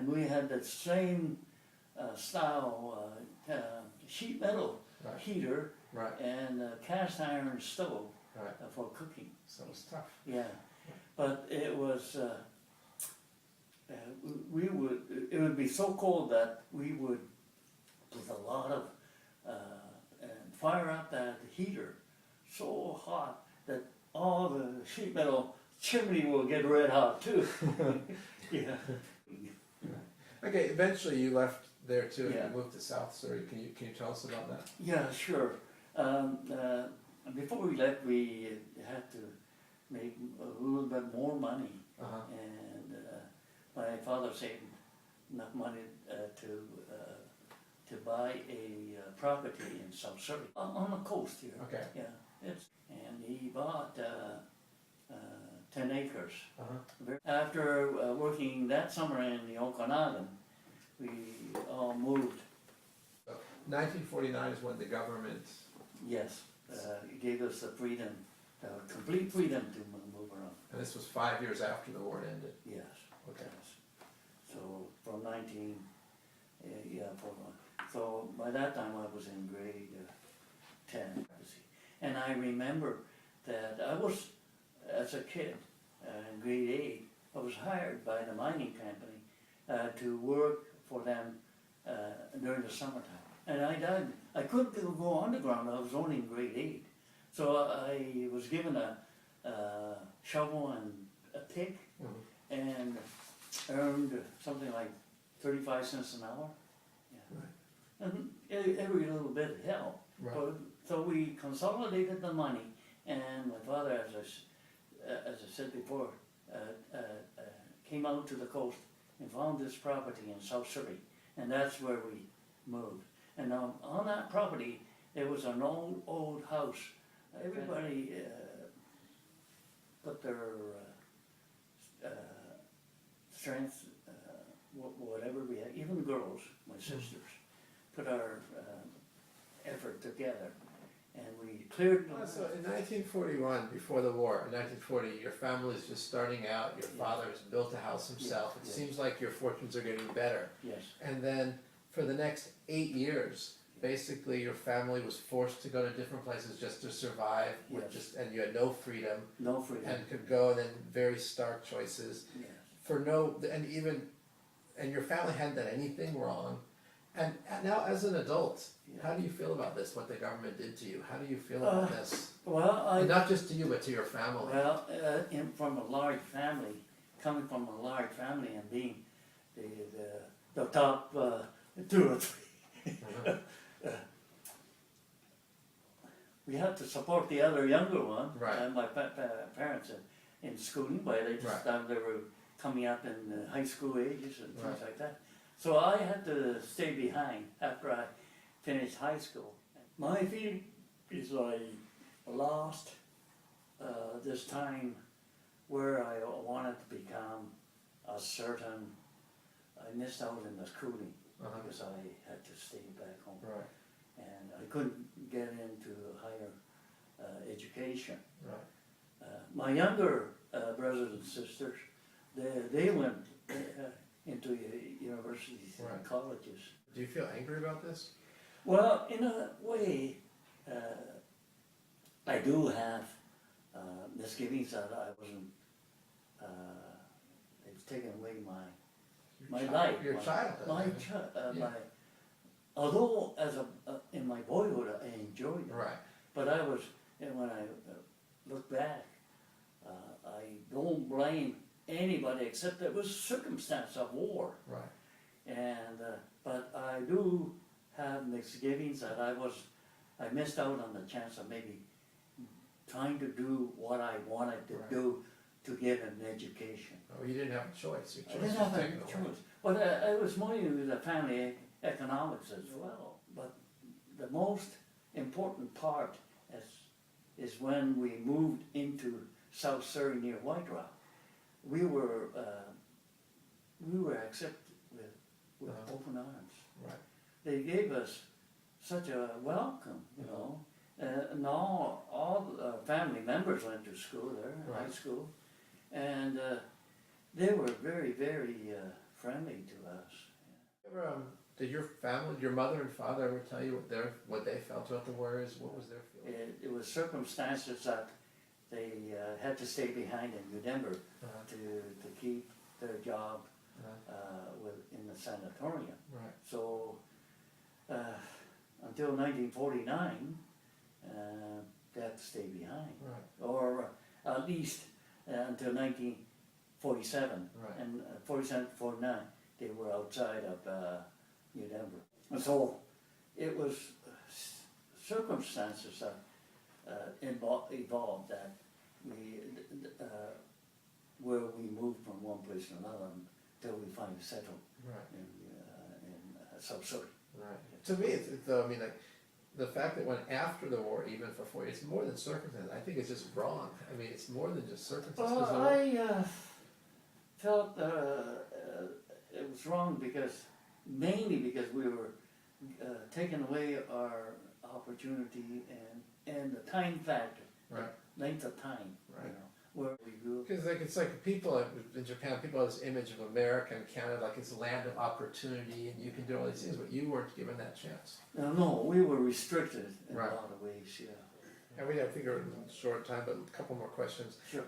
and we had the same style sheet metal Right. heater Right. and cast iron stove Right. for cooking. So it's tough. Yeah, but it was, it would be so cold that we would put a lot of, and fire up that heater so hot that all the sheet metal chimney will get red hot too. Yeah. Okay, eventually you left there too, and Yeah. you moved to South Surrey. Can you tell us about that? Yeah, sure. Before we left, we had to make a little bit more money. Uh-huh. And my father saved enough money to buy a property in South Surrey, on the coast here. Okay. Yeah, and he bought 10 acres. Uh-huh. After working that summer in the Okanagan, we all moved. So 1949 is when the government. Yes, it gave us the freedom, complete freedom to move around. And this was 5 years after the war ended. Yes. Okay. Yes. So from so by that time I was in grade 10. And I remember that I was, as a kid, in grade 8, I was hired by the mining company to work for them during the summertime. And I couldn't go underground, I was only in grade 8. So I was given a shovel and a pick, Mm-hmm. and earned something like 35 cents an hour. Yeah. Right. And every little bit helped. Right. So we consolidated the money, and my father, as I said before, came out to the coast and found this property in South Surrey, and that's where we moved. And on that property, there was an old house. Everybody put their strength, whatever we had, even the girls, my sisters, put our effort together, and we cleared the So in 1941, before the war, in 1940, your family's just starting out. Your father's built a house himself. It Yes. seems like your fortunes are getting better. Yes. And then for the next 8 years, basically your family was forced to go to different places just to survive, Yes. and you had no freedom, No freedom. and could go, and then very stark choices Yes. for and your family hadn't done anything wrong. And now as an adult, Yeah. how do you feel about this, what the government did to you? How do you feel about this? Well, And not just to you, but to your family. Well, from a large family, coming from a large family and being the top 2 or 3, Uh-huh. we had to support the other younger one. Right. My parents in schooling, but they were coming up in high school ages and things Right. like that. So I had to stay behind after I finished high school. My feeling is I lost this time where I wanted to become a certain, I missed out in the schooling because I had to stay back home. Right. And I couldn't get into higher education. Right. My younger brothers and sisters, they went into universities Right. and colleges. Do you feel angry about this? Well, in a way, I do have misgivings that I wasn't, it's taken away my life. Your childhood. My, although in my boyhood I enjoyed it, Right. but I was, when I look back, I don't blame anybody except it was circumstance of war. Right. And but I do have misgivings that I missed out on the chance of maybe trying to do what I wanted to Right. do to get an education. Oh, you didn't have a choice. Your I choice didn't was have a taken away. choice, but I was more into the family economics as well. But the most important part is when we moved into South Surrey near White Rock. We were accepted with open arms. Right. They gave us such a welcome, you know. And all family members went to school there, high Right. school, and they were very, very friendly to us. Ever, did your family, your mother and father ever tell you what they felt about the wars? What was their feeling? It was circumstances that they had to stay behind in New Denver to keep their job in the sanatorium. Right. So until 1949, they had to stay behind, or at least until 1947. Right. And 47, 49, they were outside of New Denver. And so it was circumstances that evolved that we where we moved from one place to another until we finally settled in South Surrey. Right. To me, though, I mean, like, the fact that went after the war, even for 4 years, it's more than circumstances. I think it's just wrong. I mean, it's more than just circumstances. Well, I felt it was wrong mainly because we were taking away our opportunity and the time factor, length of time, you know, where we grew. Because it's like people in Japan, people have this image of America and Canada like it's a land of opportunity and you can do all these things, but you weren't given that chance. No, we were restricted in a lot of ways, yeah. And we have to go in a short time, but a couple more questions. Sure.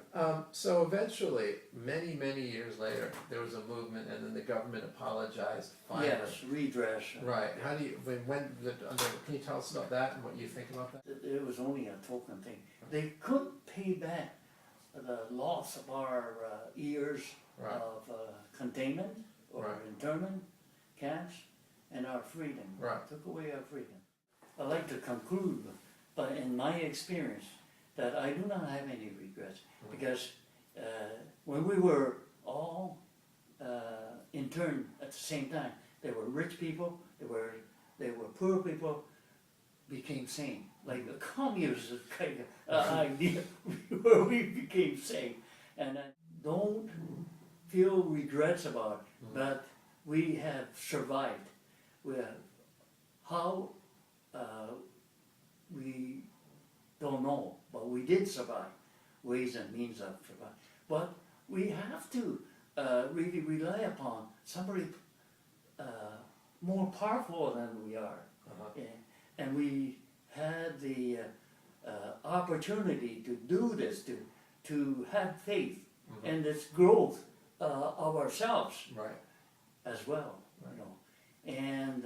So eventually, many, many years later, there was a movement and then the government apologized finally. Yes, redress. Right. How do you, can you tell us about that and what you think about that? It was only a token thing. They couldn't pay back the loss of our years of containment or internment camps and our freedom. Took away our freedom. I'd like to conclude but in my experience that I do not have any regrets because when we were all interned at the same time, there were rich people, there were poor people, became sane. Like the communist kind of idea where we became sane. And I don't feel regrets about it, but we have survived. How we don't know, but we did survive. Ways and means of survival. But we have to really rely upon somebody more powerful than we are. And we had the opportunity to do this, to have faith and this growth of ourselves as well, you know, and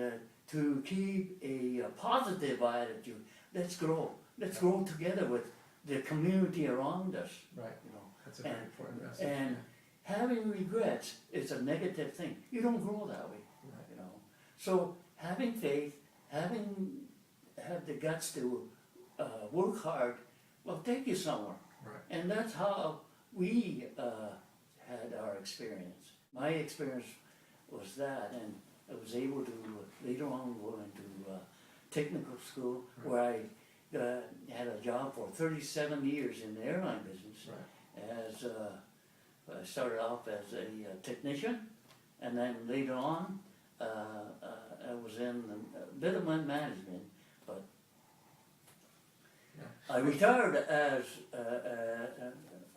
to keep a positive attitude. Let's grow. Let's grow together with the community around us. You know, that's a very important message. And having regrets is a negative thing. You don't grow that way. You know, so having faith, have the guts to work hard, will take you somewhere. And that's how we had our experience. My experience was that, and I was able to later on go into technical school where I had a job for 37 years in the airline business. As I started off as a technician, and then later on I was in a bit of management, but I retired as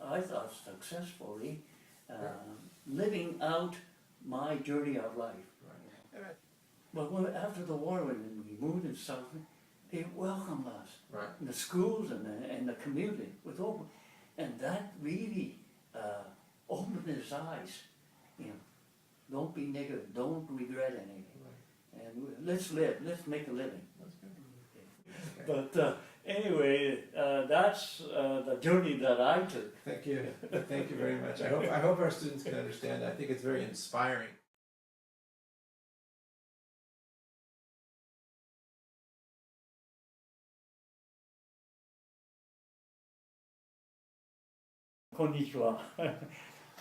I thought successfully, living out my journey of life. But after the war, when we moved in South, they welcomed us. In the schools and the community was open, and that really opened his eyes. You know, don't be negative. Don't regret anything. And let's live. Let's make a living. But anyway, that's the journey that I took. Thank you. Thank you very much. I hope our students can understand. I think it's very inspiring. Konnichiwa.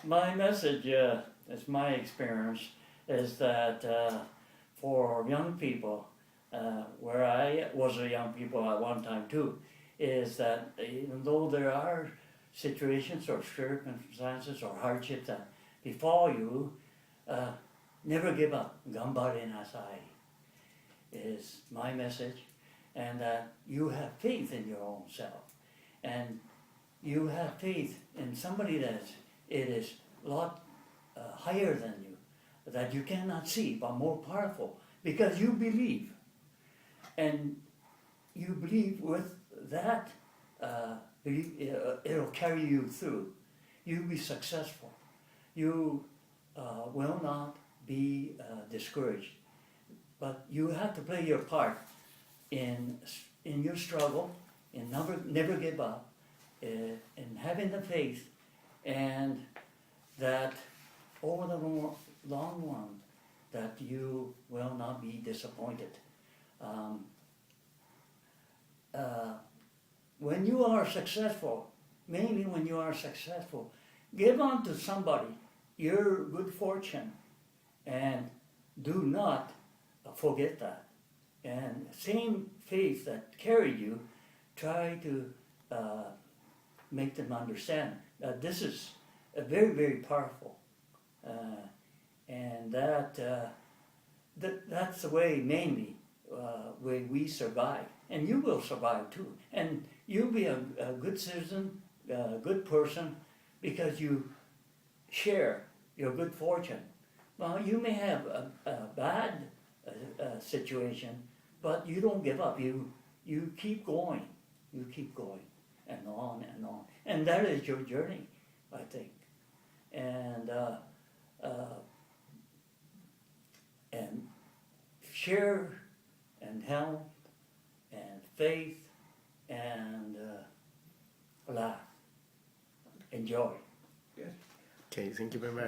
My message, as my experience, is that for young people, where I was a young people at one time too, is that even though there are situations or circumstances or hardships that befall you, never give up. Ganbare nasai is my message, and that you have faith in your own self, and you have faith in somebody that it is a lot higher than you, that you cannot see, but more powerful, because you believe. And you believe with that, belief, it'll carry you through. You'll be successful. You will not be discouraged. But you have to play your part in your struggle, in never give up, in having the faith, and that over the long run, that you will not be disappointed. When you are successful, mainly when you are successful, give on to somebody your good fortune, and do not forget that. And same faith that carried you, try to make them understand that this is very, very powerful. And that's the way, mainly, way we survive. And you will survive too. And you'll be a good citizen, a good person, because you share your good fortune. Well, you may have a bad situation, but you don't give up. You keep going. You keep going, and on and on. And that is your journey, I think. And share and health and faith and laugh. Enjoy. Good. Okay, thank you very much.